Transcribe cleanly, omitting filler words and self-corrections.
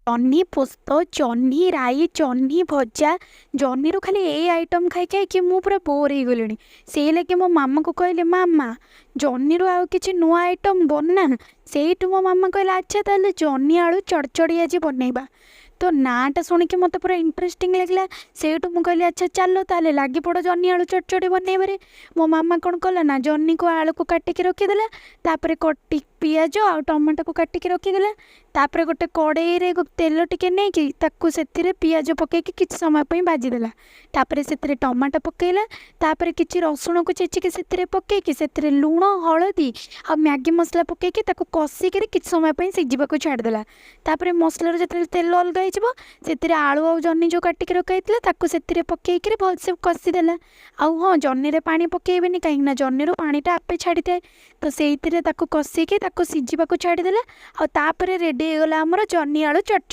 ଜହ୍ନି ପୋସ୍ତ, ଜହ୍ନି ରାଇ, ଜହ୍ନି ଭଜା, ଜହ୍ନିରୁ ଖାଲି ଏଇ ଆଇଟମ୍ ଖାଇ ଖାଇକି ମୁଁ ପୁରା ବୋର୍ ହେଇଗଲିଣି। ସେଇ ଲାଗି ମୋ ମାମାକୁ କହିଲି, ମାମା ଜହ୍ନିରୁ ଆଉ କିଛି ନୂଆ ଆଇଟମ୍ ବନା। ସେଇଠୁ ମୋ ମାମା କହିଲା, ଆଚ୍ଛା ତାହେଲେ ଜହ୍ନି ଆଳୁ ଚଡ଼ଚଡ଼ି ଆଜି ବନେଇବା। ତ ନାଁଟା ଶୁଣିକି ମୋତେ ପୁରା ଇଣ୍ଟରେଷ୍ଟିଂ ଲାଗିଲା। ସେଇଠୁ ମୁଁ କହିଲି, ଆଚ୍ଛା ଚାଲ ତାହେଲେ ଲାଗି ପଡ଼ ଜହ୍ନି ଆଳୁ ଚଡ଼ଚଡ଼ି ବନେଇବାରେ। ମୋ ମାମା କ'ଣ କଲା ନା, ଜହ୍ନିକୁ ଆଳୁକୁ କାଟିକି ରଖିଦେଲା, ତାପରେ ପିଆଜ ଆଉ ଟମାଟୋକୁ କାଟିକି ରଖିଦେଲା। ତାପରେ ଗୋଟେ କଡ଼େଇରେ ତେଲ ଟିକେ ନେଇକି ତାକୁ ସେଥିରେ ପିଆଜ ପକେଇକି କିଛି ସମୟ ପାଇଁ ଭାଜିଦେଲା। ତାପରେ ସେଥିରେ ଟମାଟୋ ପକେଇଲା, ତାପରେ କିଛି ରସୁଣକୁ ଛେଚିକି ସେଥିରେ ପକେଇକି ସେଥିରେ ଲୁଣ, ହଳଦୀ ଆଉ ମ୍ୟାଗି ମସଲା ପକେଇକି ତାକୁ କଷିକିରି କିଛି ସମୟ ପାଇଁ ସିଝିବାକୁ ଛାଡ଼ିଦେଲା। ତାପରେ ମସଲାରୁ ଯେତେବେଳେ ତେଲ ଅଲଗା ହେଇଯିବ, ସେଥିରେ ଆଳୁ ଆଉ ଜହ୍ନି ଯେଉଁ କାଟିକି ରଖାହେଇଥିଲା ତାକୁ ସେଥିରେ ପକେଇକିରି ଭଲସେ କଷିଦେଲା। ଆଉ ହଁ, ଜହ୍ନିରେ ପାଣି ପକେଇବେନି, କାହିଁକିନା ଜହ୍ନିରୁ ପାଣିଟା ଆପେ ଛାଡ଼ିଥାଏ। ତ ସେଇଥିରେ ତାକୁ କଷିକି ତାକୁ ସିଝିବାକୁ ଛାଡ଼ିଦେଲା। ଆଉ ତାପରେ ରେଡ଼ି ହେଇଗଲା ଆମର ଜହ୍ନି ଆଳୁ ଚଟଚଡ଼ି।